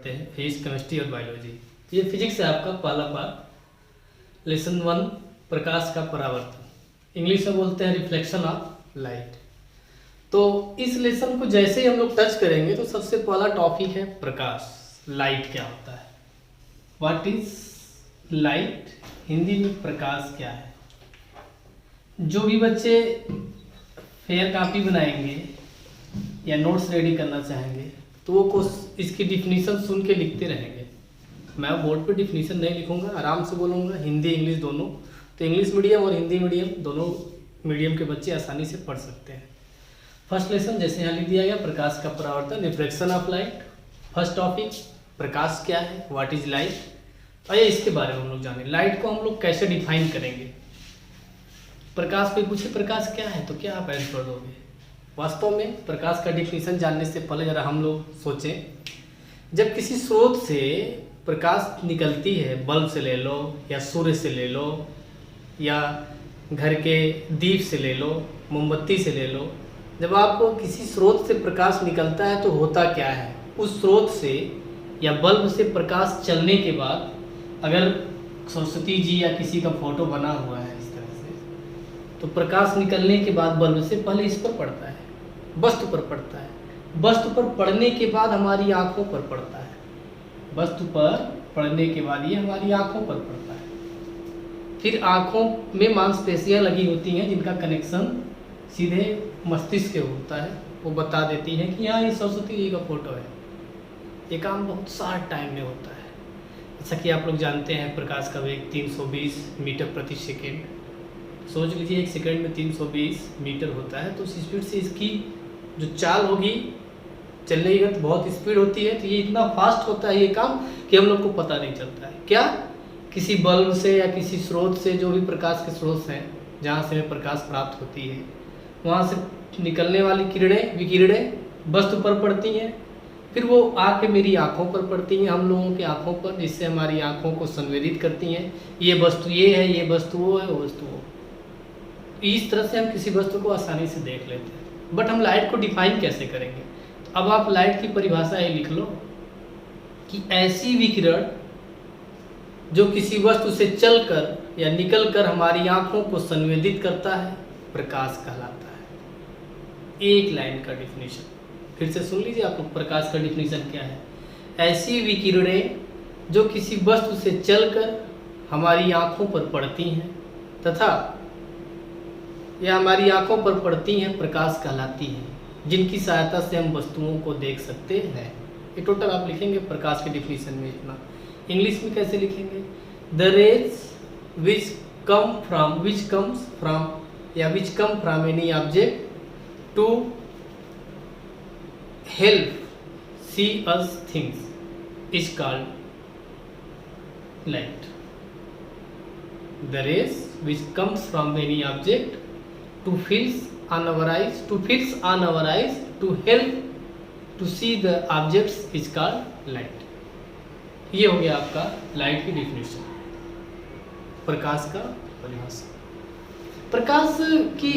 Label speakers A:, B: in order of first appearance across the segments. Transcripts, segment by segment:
A: Physics, chemistry और biology. ये physics है आपका पहला पार्ट, लेसन 1 प्रकाश का परावर्तन, इंग्लिश में बोलते हैं रिफ्लेक्शन ऑफ लाइट। तो इस लेसन को जैसे ही हम लोग टच करेंगे तो सबसे पहला टॉपिक है प्रकाश। लाइट क्या होता है, व्हाट इज लाइट, हिंदी में प्रकाश क्या है। जो भी बच्चे फेयर कॉपी बनाएंगे या नोट्स रेडी करना चाहेंगे तो वो इसकी डिफिनीशन सुन के लिखते रहेंगे। मैं बोर्ड पे डिफिनीशन नहीं लिखूंगा, आराम से बोलूँगा, हिंदी इंग्लिश दोनों। तो इंग्लिश मीडियम और हिंदी मीडियम दोनों मीडियम के बच्चे आसानी से पढ़ सकते हैं। फर्स्ट लेसन जैसे यहाँ लिख दिया गया, प्रकाश का परावर्तन, reflection of light. First topic प्रकाश क्या है, व्हाट इज लाइट। आइए इसके बारे में हम लोग जाने। लाइट को हम लोग कैसे डिफाइन करेंगे। प्रकाश पे पूछे प्रकाश क्या है तो क्या आप आंसर दोगे। वास्तव में प्रकाश का डिफिनीशन जानने से पहले जरा हम लोग सोचें, जब किसी स्रोत से प्रकाश निकलती है, बल्ब से ले लो या सूर्य से ले लो या घर के दीप से ले लो, मोमबत्ती से ले लो, जब आपको किसी स्रोत से प्रकाश निकलता है तो होता क्या है। उस स्रोत से या बल्ब से प्रकाश चलने के बाद अगर सरस्वती जी या किसी का फोटो बना हुआ है इस तरह से, तो प्रकाश निकलने के बाद बल्ब से पहले इस पर पड़ता है, वस्तु पर पड़ता है। वस्तु पर पड़ने के बाद हमारी आंखों पर पड़ता है। वस्तु पर पड़ने के बाद ये हमारी आंखों पर पड़ता है। फिर आंखों में मांसपेशियां लगी होती हैं जिनका कनेक्शन सीधे मस्तिष्क के होता है। वो बता देती हैं कि हाँ ये सरस्वती जी का फोटो है। ये काम बहुत शार्ट टाइम में होता है। जैसा कि आप लोग जानते हैं प्रकाश का वेग 320 मीटर प्रति सेकेंड। सोच लीजिए 1 सेकेंड में 320 मीटर होता है, तो उस स्पीड से इसकी जो चाल होगी, चलने की गति बहुत स्पीड होती है। तो ये इतना फास्ट होता है ये काम कि हम लोग को पता नहीं चलता है। क्या किसी बल्ब से या किसी स्रोत से, जो भी प्रकाश के स्रोत हैं जहाँ से हमें प्रकाश प्राप्त होती है, वहाँ से निकलने वाली किरणें, विकिरणें वस्तु पर पड़ती हैं। फिर वो आके मेरी आँखों पर पड़ती हैं, हम लोगों की आँखों पर, जिससे हमारी आँखों को संवेदित करती हैं। ये वस्तु ये है, ये वस्तु वो है, वो वस्तु वो। इस तरह से हम किसी वस्तु को आसानी से देख लेते हैं। बट हम लाइट को डिफाइन कैसे करेंगे। तो अब आप लाइट की परिभाषा ये लिख लो कि ऐसी विकिरण जो किसी वस्तु से चलकर या निकलकर हमारी आंखों को संवेदित करता है, प्रकाश कहलाता है। एक लाइन का डिफिनीशन फिर से सुन लीजिए आप लोग, प्रकाश का डिफिनीशन क्या है। ऐसी विकिरणें जो किसी वस्तु से चलकर हमारी आंखों पर पड़ती हैं तथा या हमारी आंखों पर पड़ती हैं, प्रकाश कहलाती हैं, जिनकी सहायता से हम वस्तुओं को देख सकते हैं। ये टोटल आप लिखेंगे प्रकाश के डिफिनीशन में इतना। इंग्लिश में कैसे लिखेंगे, the rays which comes from any object to help see us things is called light. The rays which comes from any object to fix on our eyes to help to see the objects is called light। ये हो गया आपका light की definition, प्रकाश का परिभाषा। प्रकाश की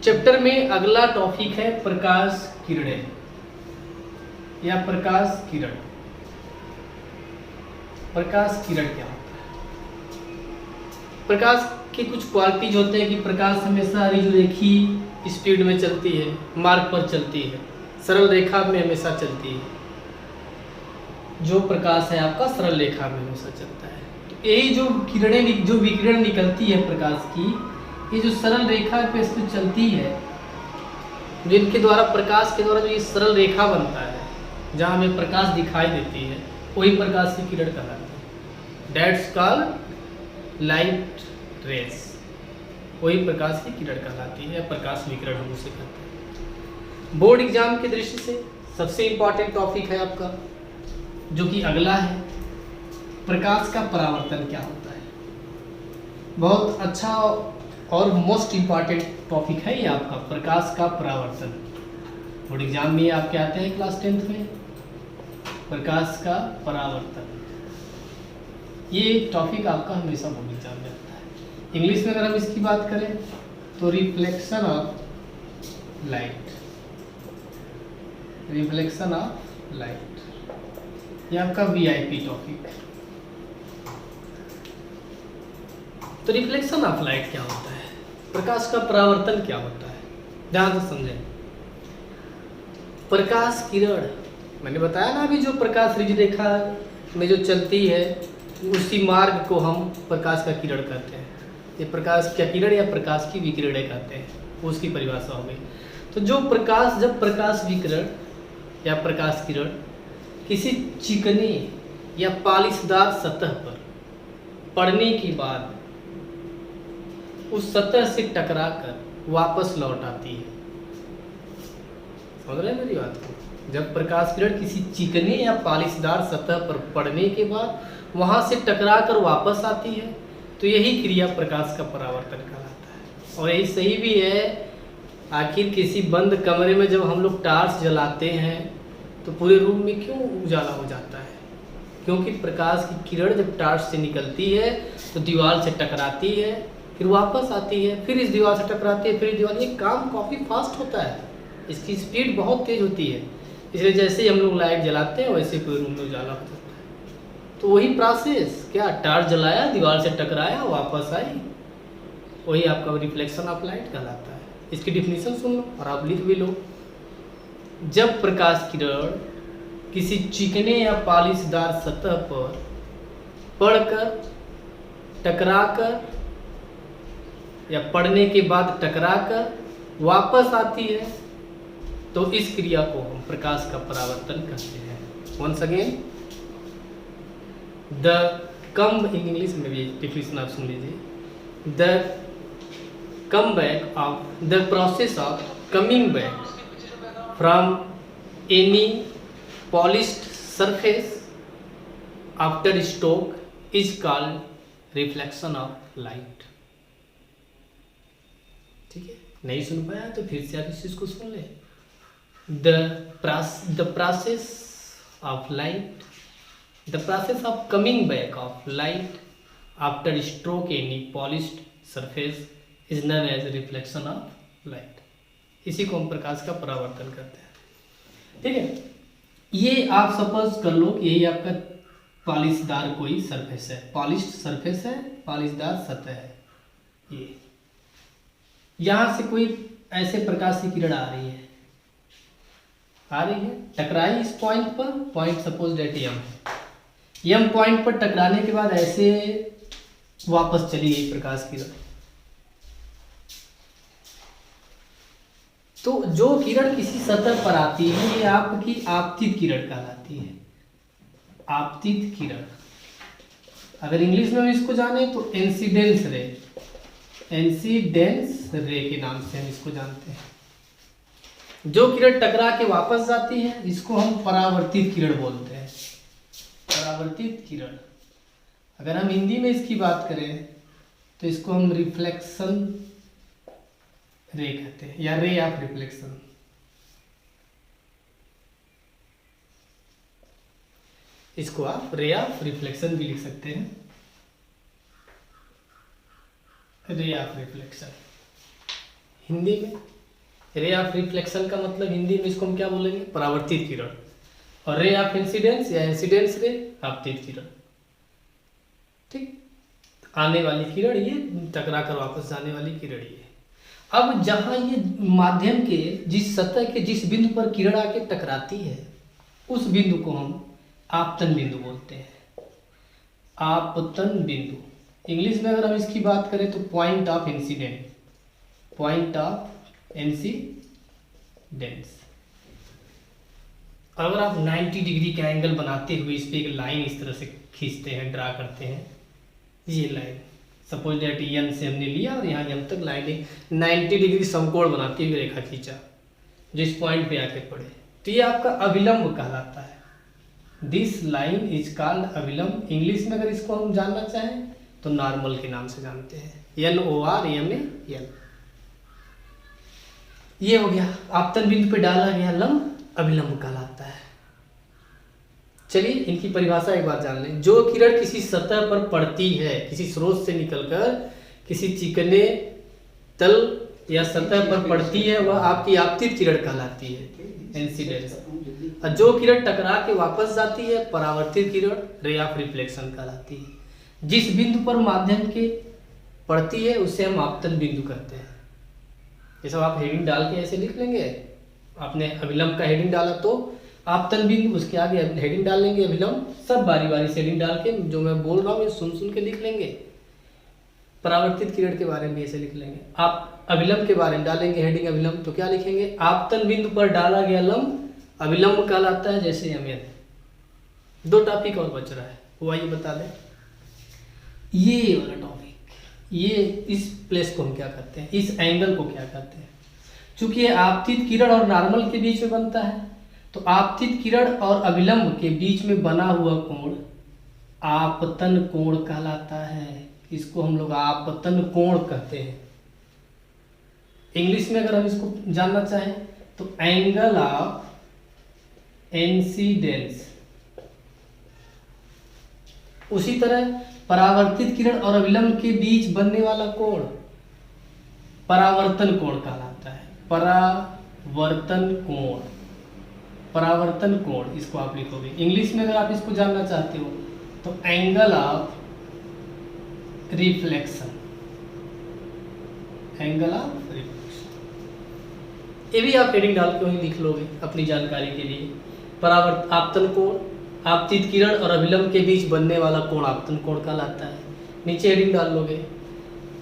A: chapter में अगला टॉपिक है प्रकाश किरणें या प्रकाश किरण। प्रकाश किरण क्या होता है। प्रकाश के कुछ क्वालिटीज होते हैं कि प्रकाश हमेशा रेखी स्पीड में चलती है, मार्ग पर चलती है, सरल रेखा में हमेशा चलती है। जो प्रकाश है आपका सरल रेखा में हमेशा चलता है। तो यही जो किरणें, जो विकिरण निकलती है प्रकाश की, ये जो सरल रेखा पे चलती है, जिनके द्वारा प्रकाश के द्वारा जो ये सरल रेखा बनता है, जहाँ हमें प्रकाश दिखाई देती है, वही प्रकाश की किरण कहलाती है। डेट्स कॉल्ड लाइट रेस, वही प्रकाश की किरण कहलाती है, प्रकाश विकिरण हम उसे कहते हैं। बोर्ड एग्जाम की दृष्टि से सबसे इंपॉर्टेंट टॉपिक है आपका, जो कि अगला है, प्रकाश का परावर्तन क्या होता है। बहुत अच्छा और मोस्ट इंपॉर्टेंट टॉपिक है ये आपका, प्रकाश का परावर्तन। बोर्ड एग्जाम में आपके आते हैं क्लास 10th में, प्रकाश का परावर्तन। ये टॉपिक आपका हमेशा बोर्ड एग्जाम में। इंग्लिश में अगर हम इसकी बात करें तो रिफ्लेक्शन ऑफ लाइट। ये आपका वीआईपी टॉपिक। तो रिफ्लेक्शन ऑफ लाइट क्या होता है, प्रकाश का परावर्तन क्या होता है, ध्यान से समझें। प्रकाश किरण, मैंने बताया ना अभी, जो प्रकाश रिज रेखा में जो चलती है उसी मार्ग को हम प्रकाश का किरण कहते हैं। ये प्रकाश का किरण या प्रकाश की विकिरणें कहते हैं, वो उसकी परिभाषा हो गई। तो जो प्रकाश, जब प्रकाश विकिरण या प्रकाश किरण किसी चिकने या पॉलिशदार सतह पर पड़ने के बाद उस सतह से टकराकर वापस लौट आती है। समझ रहे हैं मेरी बात को? जब प्रकाश किरण किसी चिकने या पॉलिशदार सतह पर पड़ने के बाद वहां से टकराकर वापस आती है, तो यही क्रिया प्रकाश का परावर्तन कहलाता है। और यही सही भी है। आखिर किसी बंद कमरे में जब हम लोग टार्च जलाते हैं तो पूरे रूम में क्यों उजाला हो जाता है? क्योंकि प्रकाश की किरण जब टार्च से निकलती है तो दीवार से टकराती है, फिर वापस आती है, फिर इस दीवार से टकराती है, फिर इस दीवार। ये काम काफ़ी फास्ट होता है, इसकी स्पीड बहुत तेज होती है। इसलिए जैसे ही हम लोग लाइट जलाते हैं वैसे पूरे रूम में उजाला हो जाता है। तो वही प्रोसेस, क्या टार्च जलाया, दीवार से टकराया, वापस आई, वही आपका रिफ्लेक्शन ऑफ लाइट कहलाता है। इसकी डिफिनीशन सुन लो और आप लिख भी लो। जब प्रकाश किरण किसी चिकने या पॉलिशदार सतह पर पड़कर, टकराकर या पड़ने के बाद टकराकर वापस आती है, तो इस क्रिया को हम प्रकाश का परावर्तन कहते हैं। Once again, the come, English में भी डिफिनेशन आप सुन लीजिए। The come back of, the process of coming back from any polished surface after stroke is called reflection of light। ठीक है, नहीं सुन पाया तो फिर से आप इस चीज को सुन ले। the process of light, the process of coming back of light after stroke any polished surface is known as reflection of light। इसी को हम प्रकाश का परावर्तन करते हैं। ठीक है, ये आप सपोज कर लो कि यही आपका पॉलिशदार कोई सरफेस है, पॉलिश्ड सरफेस है, पॉलिशदार सतह है। ये यहां से कोई ऐसे प्रकाश की किरण आ रही है, टकराई इस पॉइंट पर, point suppose that M point पर टकराने के बाद ऐसे वापस चली गई प्रकाश की किरण। तो जो किरण किसी सतह पर आती है ये आपकी आपतित किरण कहलाती है। आपतित किरण, अगर इंग्लिश में हम इसको जाने तो इंसिडेंस रे, इंसिडेंस रे के नाम से हम इसको जानते हैं। जो किरण टकरा के वापस जाती है इसको हम परावर्तित किरण बोलते हैं। परावर्तित किरण, अगर हम हिंदी में इसकी बात करें तो इसको हम रिफ्लेक्शन रे कहते हैं, या रे ऑफ रिफ्लेक्शन। इसको आप रे ऑफ रिफ्लेक्शन भी लिख सकते हैं, रे ऑफ रिफ्लेक्शन। हिंदी में रे ऑफ रिफ्लेक्शन का मतलब हिंदी में इसको हम क्या बोलेंगे? परावर्तित किरण। और रे ऑफ इंसिडेंस या इंसिडेंस रे, आपतित किरण। ठीक, आने वाली किरण ये, टकरा कर वापस जाने वाली किरण ये। अब जहां ये माध्यम के जिस सतह के जिस बिंदु पर किरण आके टकराती है उस बिंदु को हम आपतन बिंदु बोलते हैं। आपतन बिंदु, इंग्लिश में अगर हम इसकी बात करें तो point of incident, point of incidence. अगर आप 90 डिग्री का एंगल बनाते हुए इस पे एक लाइन इस तरह से खींचते हैं, ड्रा करते हैं, ये लाइन सपोज डेट एन से हमने लिया और यहाँ एम तक लाइन 90 डिग्री समकोण बनाती हुई रेखा खींचा जिस पॉइंट पे आके पड़े, तो ये आपका अविलंब कहलाता है। दिस लाइन इज कॉल्ड अविलंब। इंग्लिश में अगर इसको हम जानना चाहें तो नॉर्मल के नाम से जानते हैं, NORMAL। ये हो गया, आपतन बिंदु पे डाला गया लंब अविलंब कहलाता है। चलिए इनकी परिभाषा एक बार जान लें। जो किरण किसी सतह पर पड़ती है, किसी स्रोत से निकलकर किसी चिकने तल या सतह पर पड़ती है, वह आपकी आपतित किरण कहलाती है। इंसिडेंस। और जो किरण टकरा के वापस जाती है परावर्तित किरण रे ऑफ रिफ्लेक्शन कहलाती है। जिस बिंदु पर माध्यम के पड़ती है उसे हम आपतन बिंदु कहते हैं। ये सब आप हेडिंग डाल के ऐसे लिख लेंगे। आपने अभिलंब का हेडिंग डाला तो आपतन बिंदु, उसके आगे हेडिंग डाल लेंगे अभिलंब, सब बारी बारी से हेडिंग डाल के जो मैं बोल रहा हूँ सुन के लिख लेंगे। परावर्तित किरण के बारे में ऐसे लिख लेंगे। आप अभिलंब के बारे में डालेंगे हेडिंग अभिलंब तो क्या लिखेंगे, आपतन बिंदु पर डाला गया लंब अभिलंब कहलाता है। जैसे हमें 2 टॉपिक और बच रहा है, वो आइए बता दें। ये वाला टॉपिक, ये इस प्लेस को हम क्या कहते हैं, इस एंगल को क्या कहते हैं। चूंकि ये आपतित किरण और नॉर्मल के बीच में बनता है तो आपतित किरण और अभिलंब के बीच में बना हुआ कोण आपतन कोण कहलाता है। इसको हम लोग आपतन कोण कहते हैं। इंग्लिश में अगर हम इसको जानना चाहें तो एंगल ऑफ इंसिडेंस। उसी तरह परावर्तित किरण और अभिलंब के बीच बनने वाला कोण परावर्तन कोण कहलाता है। परावर्तन कोण, परावर्तन कोण इसको आप लिखोगे। इंग्लिश में अगर आप इसको जानना चाहते हो तो angle of reflection, angle of reflection. ये भी आप हेडिंग डाल के वहीं लिख लोगे अपनी जानकारी के लिए। आपतन कोण, आपतित किरण और अभिलंब के बीच बनने वाला कोण आपतन कोण कहलाता है। नीचे हेडिंग डाल लोगे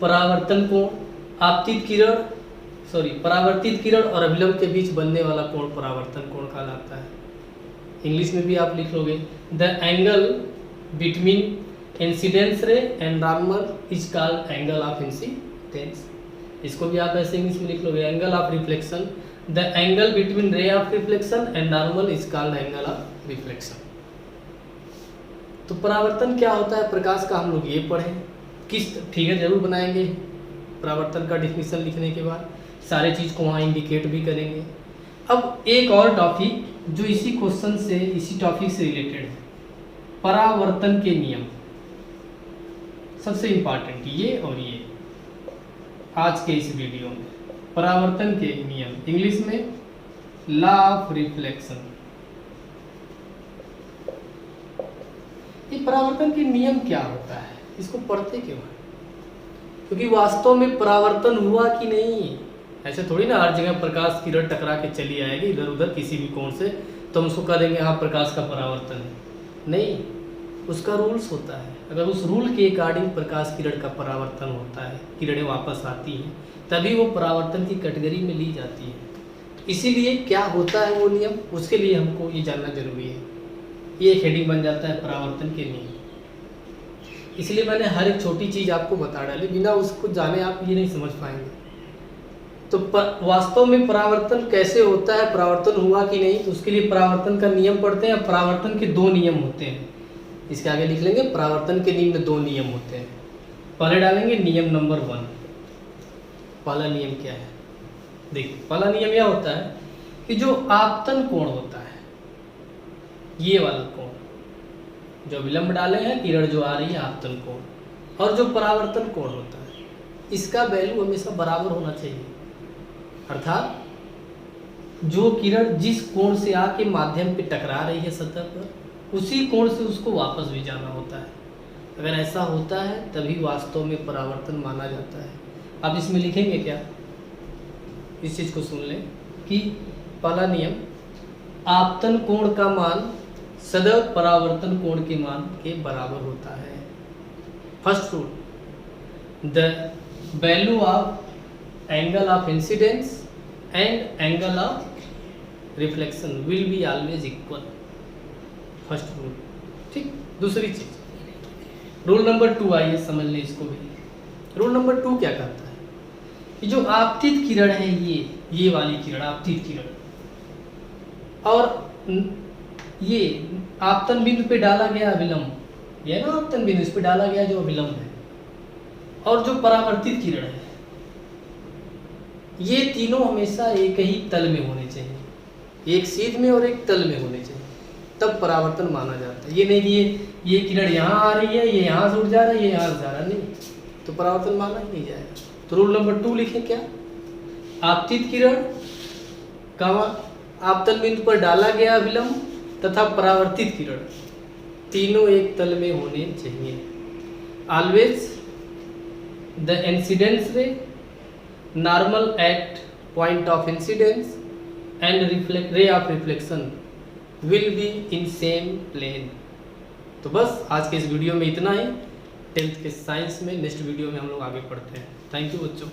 A: परावर्तन कोण, परावर्तित किरण और अभिलंब के बीच बनने वाला कोण परावर्तन कोण कहलाता है। इंग्लिश में भी आप लिख लोगे द एंगल बिटवीन इंसिडेंस रे and normal is called angle of incidence. इसको भी आप ऐसे इंग्लिश में लिख लोगे angle of reflection, the angle between रे of reflection and normal is called angle of reflection. तो परावर्तन क्या होता है प्रकाश का हम लोग ये पढ़ें, किस फिगर जरूर बनाएंगे परावर्तन का डिफिनीशन लिखने के बाद, सारे चीज को वहाँ इंडिकेट भी करेंगे। अब एक और टॉपिक जो इसी क्वेश्चन से, इसी टॉपिक से रिलेटेड है, परावर्तन के नियम। सबसे इंपॉर्टेंट ये और ये आज के इस वीडियो में परावर्तन के नियम, इंग्लिश में लॉ ऑफ रिफ्लेक्शन। ये परावर्तन के नियम क्या होता है, इसको पढ़ते क्यों है? क्योंकि वास्तव में परावर्तन हुआ कि नहीं, ऐसे थोड़ी ना हर जगह प्रकाश किरण टकरा के चली आएगी इधर उधर किसी भी कोण से तो हम उसको कह देंगे हाँ प्रकाश का परावर्तन है। नहीं, उसका रूल्स होता है। अगर उस रूल के अकॉर्डिंग प्रकाश किरण का परावर्तन होता है, किरणें वापस आती हैं, तभी वो परावर्तन की कैटेगरी में ली जाती है। इसीलिए क्या होता है वो नियम, उसके लिए हमको ये जानना जरूरी है। ये एक हेडिंग बन जाता है परावर्तन के नियम। इसलिए मैंने हर एक छोटी चीज़ आपको बता डाली, बिना उसको जाने आप ये नहीं समझ पाएंगे। तो वास्तव में परावर्तन कैसे होता है, परावर्तन हुआ कि नहीं, तो उसके लिए परावर्तन का नियम पढ़ते हैं। परावर्तन के 2 नियम होते हैं, इसके आगे लिख लेंगे परावर्तन के निम्न 2 नियम होते हैं। पहले डालेंगे नियम नंबर 1। पहला नियम क्या है, देखिए पहला नियम यह होता है कि जो आपतन कोण होता है, ये वाला कोण जो विलंब डाले हैं, किरण जो आ रही है आपतन कोण, और जो परावर्तन कोण होता है, इसका वैल्यू हमेशा बराबर होना चाहिए। अर्थात जो किरण जिस कोण से आके माध्यम पे टकरा रही है सतह पर, उसी कोण से उसको वापस भी जाना होता है। अगर ऐसा होता है तभी वास्तव में परावर्तन माना जाता है। अब इसमें लिखेंगे क्या, इस चीज को सुन लें कि पहला नियम, आपतन कोण का मान सदैव परावर्तन कोण के मान के बराबर होता है। First rule, the value of angle of incidence and angle of reflection will be always equal. First rule, ठीक। दूसरी चीज रूल नंबर 2, आइए समझ लें इसको भी। रूल नंबर 2 क्या कहता है कि जो आपतित किरण है, ये वाली किरण आपतित किरण, और ये आपतन बिंदु पे डाला गया अभिलंब, ये ना आपतन बिंदु, इस पे डाला गया जो अभिलंब है, और जो परावर्तित किरण है, ये तीनों हमेशा एक ही तल में होने चाहिए, एक सीध में और एक तल में होने चाहिए, तब परावर्तन माना जाता है। ये नहीं कि ये किरण यहाँ आ रही है, ये यहाँ से उड़ जा रहा है, ये यहाँ से जा रहा है, नहीं, तो परावर्तन माना ही नहीं जाएगा। तो रूल नंबर 2 लिखें क्या, आपतित किरण आपतन बिंदु पर डाला गया अभिलंब तथा परावर्तित किरण तीनों एक तल में होने चाहिए। Always the incidence ray normal at point of incidence and ray of reflection will be in same plane. तो बस आज के इस वीडियो में इतना ही। 10th के साइंस में नेक्स्ट वीडियो में हम लोग आगे पढ़ते हैं। थैंक यू बच्चों।